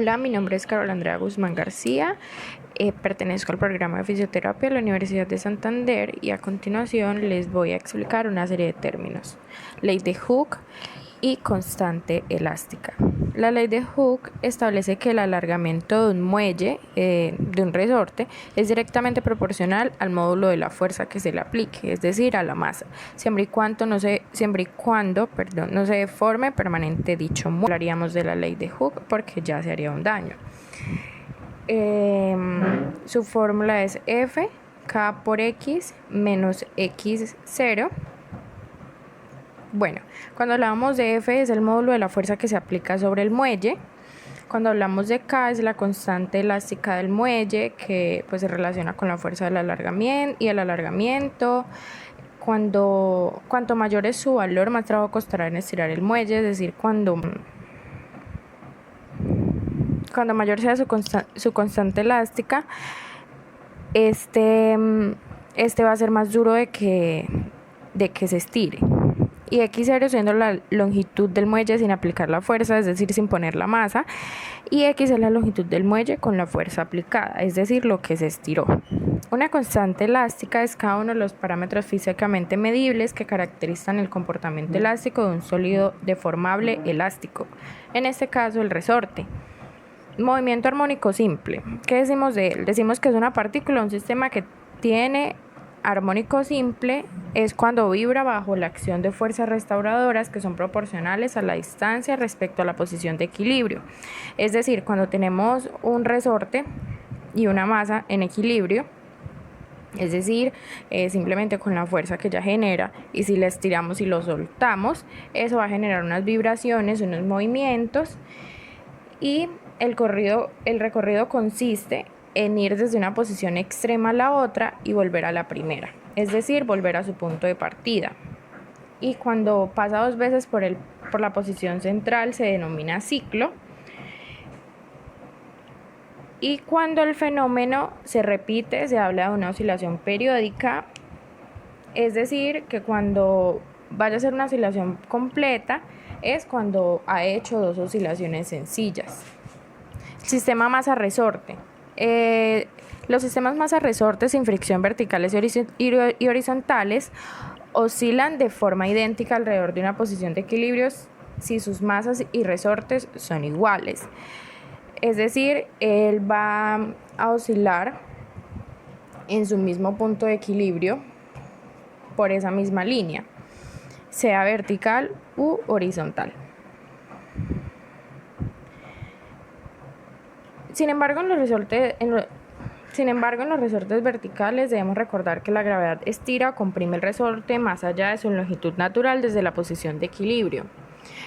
Hola, mi nombre es Carol Andrea Guzmán García, pertenezco al programa de fisioterapia de la Universidad de Santander y a continuación les voy a explicar una serie de términos: ley de Hooke y constante elástica. La ley de Hooke establece que el alargamiento de un muelle, de un resorte, es directamente proporcional al módulo de la fuerza que se le aplique, es decir, a la masa, siempre y cuando no se deforme permanente dicho muelle. Hablaríamos de la ley de Hooke porque ya se haría un daño. Su fórmula es F K por X menos X0. Bueno, cuando hablamos de F es el módulo de la fuerza que se aplica sobre el muelle. Cuando hablamos de K es la constante elástica del muelle, que pues se relaciona con la fuerza del alargamiento y el alargamiento. Cuanto mayor es su valor, más trabajo costará en estirar el muelle, es decir, cuando mayor sea su constante elástica, este va a ser más duro de que se estire. Y X0 siendo la longitud del muelle sin aplicar la fuerza, es decir, sin poner la masa, y X es la longitud del muelle con la fuerza aplicada, es decir, lo que se estiró. Una constante elástica es cada uno de los parámetros físicamente medibles que caracterizan el comportamiento elástico de un sólido deformable elástico, en este caso el resorte. Movimiento armónico simple. ¿Qué decimos de él? Decimos que es una partícula, un sistema que tiene armónico simple es cuando vibra bajo la acción de fuerzas restauradoras que son proporcionales a la distancia respecto a la posición de equilibrio. Es decir, cuando tenemos un resorte y una masa en equilibrio, es decir, simplemente con la fuerza que ya genera, y si la estiramos y lo soltamos, eso va a generar unas vibraciones, unos movimientos, y el recorrido consiste en ir desde una posición extrema a la otra y volver a la primera, es decir, volver a su punto de partida. Y cuando pasa dos veces por la posición central se denomina ciclo. Y cuando el fenómeno se repite, se habla de una oscilación periódica, es decir, que cuando vaya a ser una oscilación completa es cuando ha hecho dos oscilaciones sencillas. Sistema masa-resorte. Los sistemas masa-resorte sin fricción verticales y horizontales oscilan de forma idéntica alrededor de una posición de equilibrio si sus masas y resortes son iguales. Es decir, él va a oscilar en su mismo punto de equilibrio por esa misma línea, sea vertical u horizontal. Sin embargo, en los resortes verticales debemos recordar que la gravedad estira o comprime el resorte más allá de su longitud natural desde la posición de equilibrio.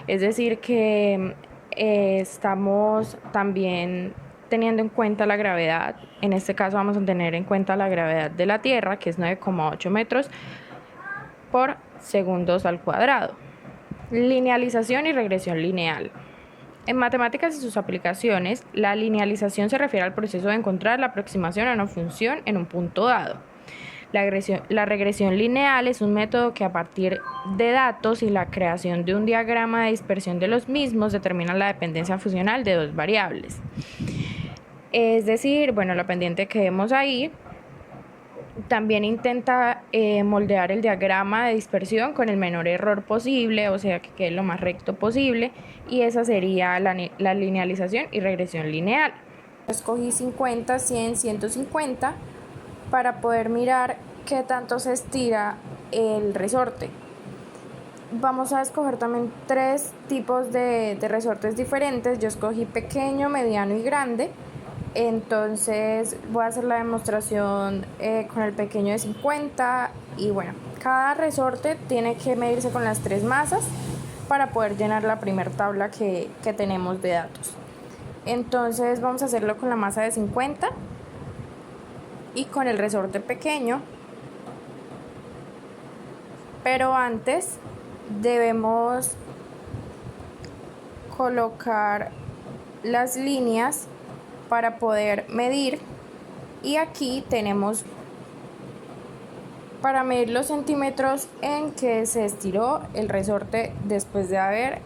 Es decir, que estamos también teniendo en cuenta la gravedad. En este caso vamos a tener en cuenta la gravedad de la Tierra, que es 9,8 metros por segundos al cuadrado. Linealización y regresión lineal. En matemáticas y sus aplicaciones, la linealización se refiere al proceso de encontrar la aproximación a una función en un punto dado. La regresión lineal es un método que a partir de datos y la creación de un diagrama de dispersión de los mismos determina la dependencia funcional de dos variables. Es decir, la pendiente que vemos ahí también intenta moldear el diagrama de dispersión con el menor error posible, o sea, que quede lo más recto posible, y esa sería la linealización y regresión lineal. Escogí 50, 100, 150 para poder mirar qué tanto se estira el resorte. Vamos a escoger también tres tipos de resortes diferentes. Yo escogí pequeño, mediano y grande. Entonces voy a hacer la demostración con el pequeño de 50 y cada resorte tiene que medirse con las tres masas para poder llenar la primera tabla que tenemos de datos. Entonces vamos a hacerlo con la masa de 50 y con el resorte pequeño, pero antes debemos colocar las líneas para poder medir, y aquí tenemos para medir los centímetros en que se estiró el resorte después de haber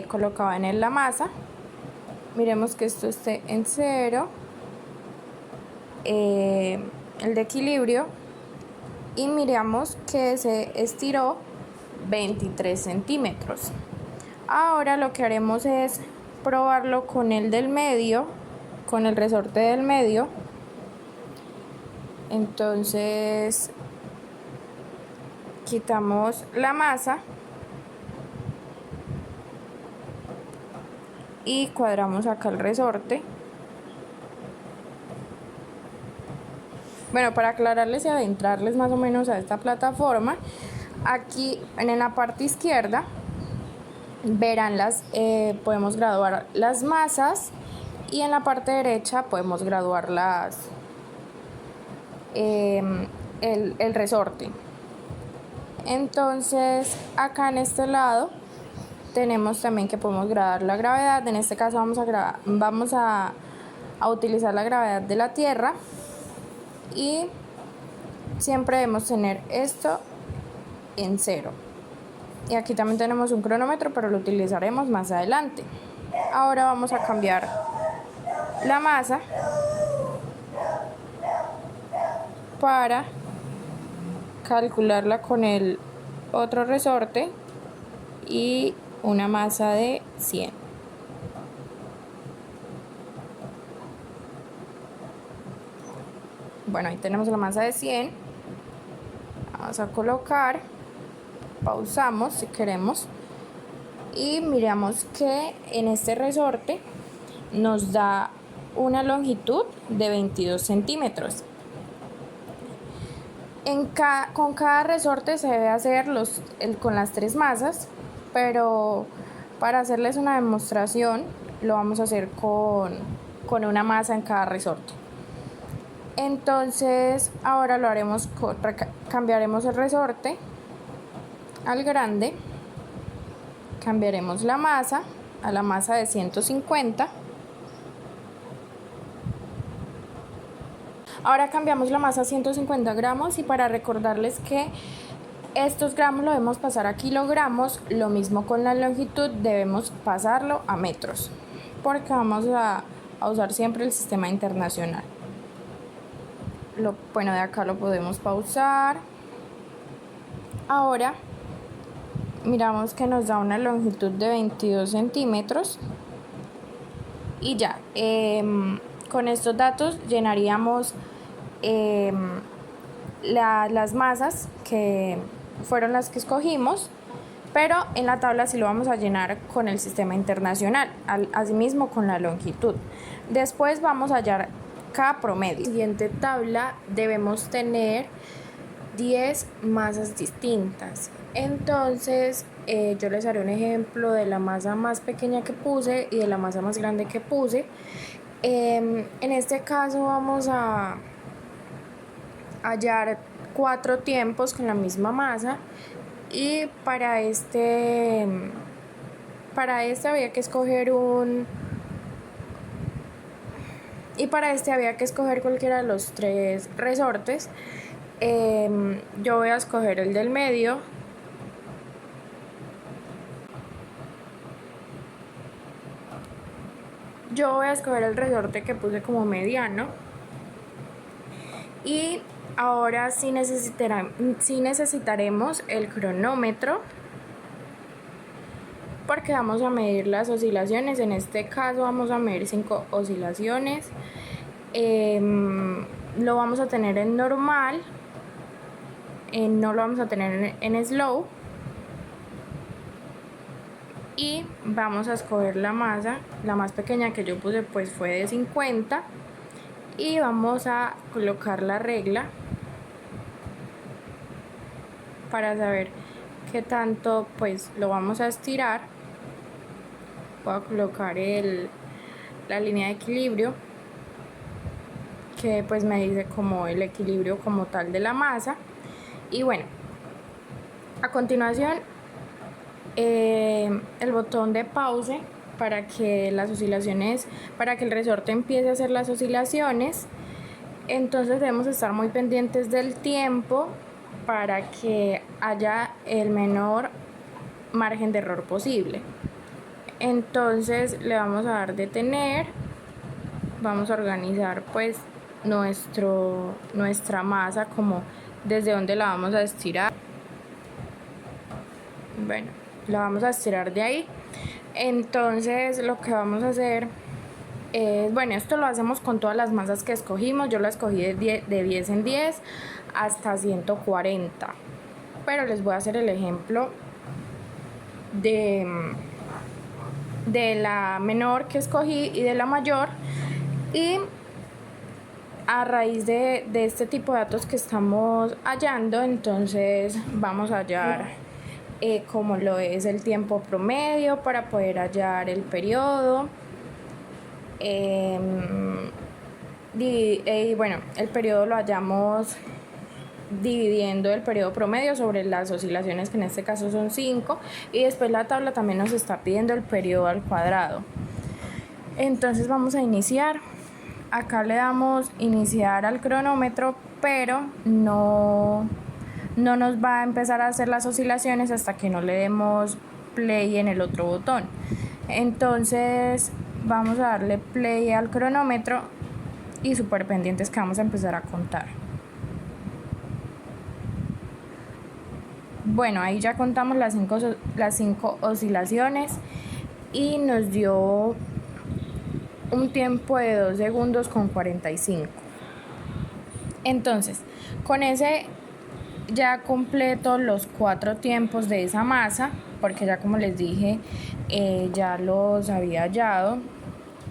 colocado en él la masa. miremos que esto esté en 0, el de equilibrio, y miramos que se estiró 23 centímetros. Ahora lo que haremos es probarlo con el del medio, con el resorte del medio. Entonces quitamos la masa y cuadramos acá el resorte. Bueno, para aclararles y adentrarles más o menos a esta plataforma, aquí en la parte izquierda verán podemos graduar las masas, y en la parte derecha podemos graduar el resorte. Entonces acá en este lado tenemos también que podemos graduar la gravedad. En este caso vamos a utilizar la gravedad de la Tierra, y siempre debemos tener esto en 0. Y aquí también tenemos un cronómetro, pero lo utilizaremos más adelante. Ahora vamos a cambiar la masa para calcularla con el otro resorte, y una masa de 100. Bueno, ahí tenemos la masa de 100. Vamos a colocar, pausamos si queremos, y miramos que en este resorte nos da una longitud de 22 centímetros. Con cada resorte se debe hacer con las 3 masas, pero para hacerles una demostración lo vamos a hacer con una masa en cada resorte. Entonces ahora lo haremos, cambiaremos el resorte al grande, cambiaremos la masa a la masa de 150. Ahora cambiamos la masa a 150 gramos, y para recordarles que estos gramos lo debemos pasar a kilogramos, lo mismo con la longitud, debemos pasarlo a metros, porque vamos a usar siempre el sistema internacional. Bueno, de acá lo podemos pausar. Ahora miramos que nos da una longitud de 22 centímetros, y ya, con estos datos llenaríamos las masas que fueron las que escogimos, pero en la tabla sí lo vamos a llenar con el sistema internacional, asimismo con la longitud. Después vamos a hallar cada promedio. En la siguiente tabla debemos tener 10 masas distintas. Entonces yo les haré un ejemplo de la masa más pequeña que puse y de la masa más grande que puse. En este caso vamos a hallar 4 tiempos con la misma masa, y para este había que escoger cualquiera de los 3 resortes. Yo voy a escoger el del medio. Yo voy a escoger el resorte que puse como mediano. Y ahora sí necesitaremos el cronómetro, porque vamos a medir las oscilaciones. En este caso vamos a medir 5 oscilaciones. Lo vamos a tener en normal, no lo vamos a tener en slow, y vamos a escoger la masa. La más pequeña que yo puse pues fue de 50, y vamos a colocar la regla para saber qué tanto pues lo vamos a estirar. Voy a colocar la línea de equilibrio, que pues me dice como el equilibrio como tal de la masa. Y bueno, a continuación el botón de pause para que el resorte empiece a hacer las oscilaciones. Entonces debemos estar muy pendientes del tiempo para que haya el menor margen de error posible. Entonces le vamos a dar detener, vamos a organizar pues nuestra masa, como desde donde la vamos a estirar. Bueno, la vamos a estirar de ahí. Entonces lo que vamos a hacer es, bueno, esto lo hacemos con todas las masas que escogimos. Yo la escogí de 10 en 10 hasta 140, pero les voy a hacer el ejemplo de la menor que escogí y de la mayor. Y a raíz de este tipo de datos que estamos hallando, entonces vamos a hallar como lo es el tiempo promedio para poder hallar el periodo. Y bueno, el periodo lo hallamos dividiendo el periodo promedio sobre las oscilaciones, que en este caso son 5, y después la tabla también nos está pidiendo el periodo al cuadrado. Entonces vamos a iniciar. Acá le damos iniciar al cronómetro, pero no nos va a empezar a hacer las oscilaciones hasta que no le demos play en el otro botón. Entonces vamos a darle play al cronómetro y súper pendientes que vamos a empezar a contar. Bueno, ahí ya contamos las 5 oscilaciones y nos dio un tiempo de 2 segundos con 45. Entonces, con ese ya completo los 4 tiempos de esa masa, porque ya como les dije, ya los había hallado.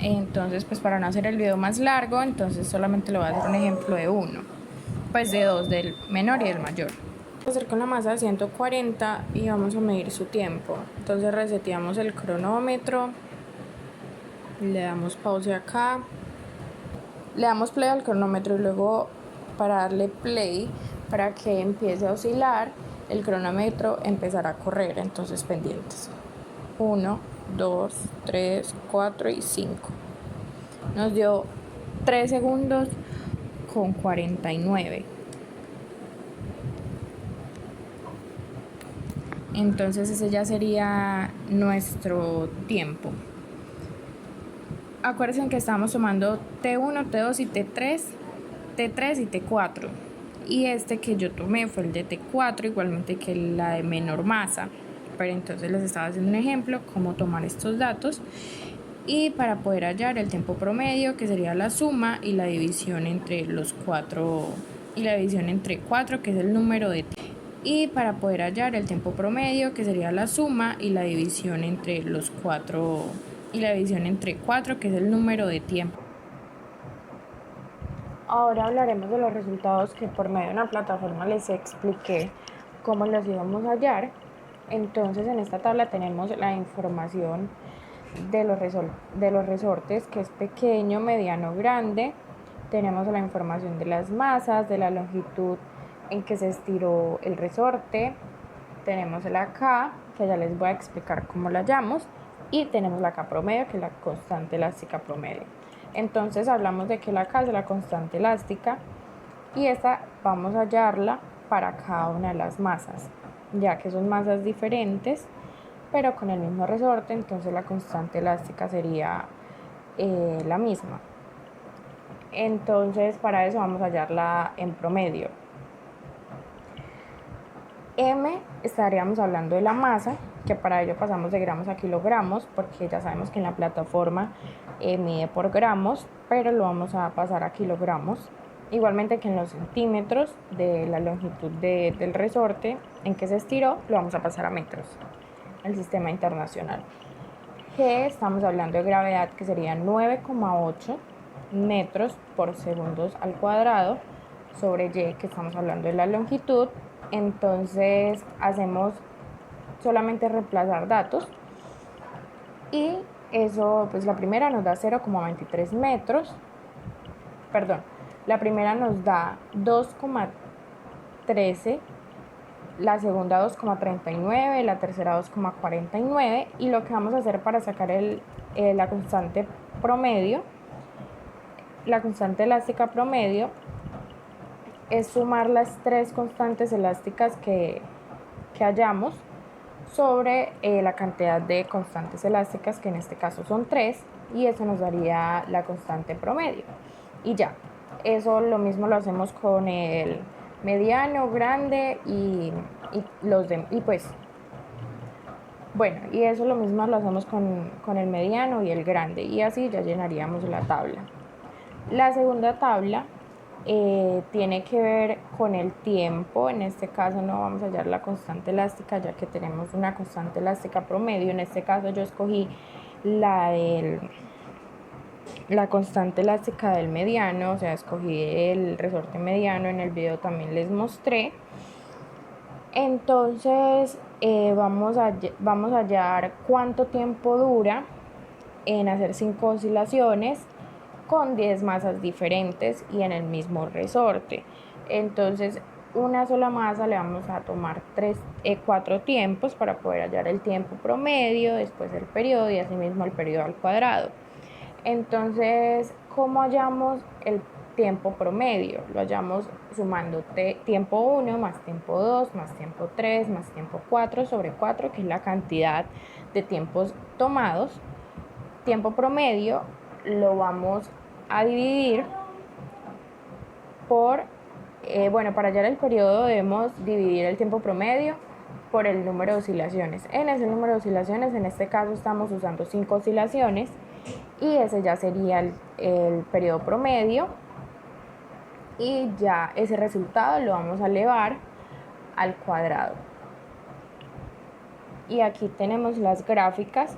Entonces, pues para no hacer el video más largo, entonces solamente le voy a hacer un ejemplo de uno, pues de dos, del menor y del mayor. Vamos a hacer con la masa 140 y vamos a medir su tiempo. Entonces reseteamos el cronómetro, le damos pause acá, le damos play al cronómetro y luego, para darle play para que empiece a oscilar, el cronómetro empezará a correr. Entonces pendientes: 1, 2, 3, 4 y 5. Nos dio 3 segundos con 49. Entonces ese ya sería nuestro tiempo. Acuérdense que estamos tomando T1, T2 y T3 y T4. Y este que yo tomé fue el de T4, igualmente que la de menor masa. Pero entonces les estaba haciendo un ejemplo cómo tomar estos datos y para poder hallar el tiempo promedio, que sería la suma y la división entre los 4, y la división entre 4, que es el número de tiempo. Y para poder hallar el tiempo promedio, que sería la suma y la división entre los 4, y la división entre 4, que es el número de tiempo. Ahora hablaremos de los resultados que por medio de una plataforma les expliqué cómo los íbamos a hallar. Entonces en esta tabla tenemos la información de los resortes, que es pequeño, mediano, grande. Tenemos la información de las masas, de la longitud en que se estiró el resorte. Tenemos la K, que ya les voy a explicar cómo la hallamos, y tenemos la K promedio, que es la constante elástica promedio. Entonces hablamos de que la K es la constante elástica y esta vamos a hallarla para cada una de las masas, ya que son masas diferentes pero con el mismo resorte, entonces la constante elástica sería la misma. Entonces para eso vamos a hallarla en promedio. M, estaríamos hablando de la masa, que para ello pasamos de gramos a kilogramos, porque ya sabemos que en la plataforma mide por gramos, pero lo vamos a pasar a kilogramos. Igualmente que en los centímetros de la longitud del resorte en que se estiró, lo vamos a pasar a metros, el sistema internacional. G, estamos hablando de gravedad, que sería 9,8 metros por segundos al cuadrado, sobre Y, que estamos hablando de la longitud. Entonces hacemos solamente reemplazar datos y eso, pues la primera nos da 0,23 metros, perdón, la primera nos da 2,13, la segunda 2,39, la tercera 2,49, y lo que vamos a hacer para sacar la constante promedio, la constante elástica promedio, es sumar las 3 constantes elásticas que hallamos, sobre la cantidad de constantes elásticas, que en este caso son 3, y eso nos daría la constante promedio. Y ya, eso lo mismo lo hacemos con el mediano, grande y pues bueno, y eso lo mismo lo hacemos con el mediano y el grande, y así ya llenaríamos la tabla. La segunda tabla tiene que ver con el tiempo. En este caso no vamos a hallar la constante elástica, ya que tenemos una constante elástica promedio. En este caso yo escogí la constante elástica del mediano, o sea, escogí el resorte mediano. En el video también les mostré. Entonces vamos a hallar cuánto tiempo dura en hacer 5 oscilaciones con 10 masas diferentes y en el mismo resorte. Entonces, una sola masa le vamos a tomar 4 tiempos para poder hallar el tiempo promedio, después el periodo y asimismo el periodo al cuadrado. Entonces, ¿cómo hallamos el tiempo promedio? Lo hallamos sumando tiempo 1 más tiempo 2 más tiempo 3 más tiempo 4 sobre 4, que es la cantidad de tiempos tomados. Tiempo promedio lo vamos a dividir por, para hallar el periodo debemos dividir el tiempo promedio por el número de oscilaciones. En ese número de oscilaciones, en este caso estamos usando 5 oscilaciones, y ese ya sería el periodo promedio, y ya ese resultado lo vamos a elevar al cuadrado. Y aquí tenemos las gráficas,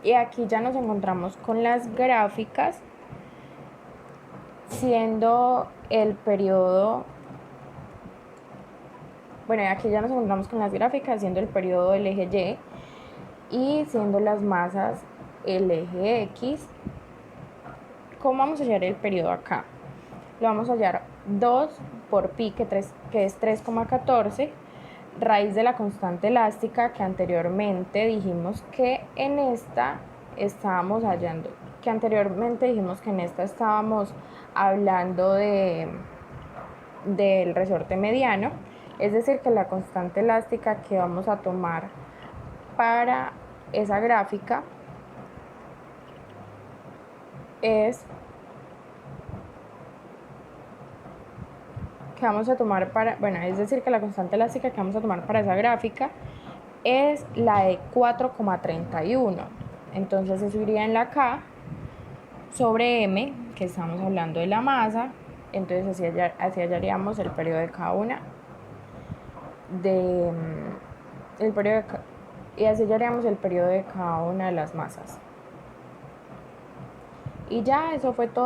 y aquí ya nos encontramos con las gráficas, siendo el periodo, aquí ya nos encontramos con las gráficas, siendo el periodo el eje Y y siendo las masas el eje X. ¿Cómo vamos a hallar el periodo acá? Lo vamos a hallar 2 por pi, que es 3,14, raíz de la constante elástica, que anteriormente dijimos que en esta estábamos hallando, estábamos hablando del resorte mediano. Es decir, que la constante elástica que vamos a tomar para esa gráfica es la constante elástica que vamos a tomar para esa gráfica es la de 4,31. Entonces eso iría en la K sobre M, que estamos hablando de la masa. Entonces así hallaríamos el periodo de cada una y así hallaríamos el periodo de cada una de las masas. Y ya, eso fue todo.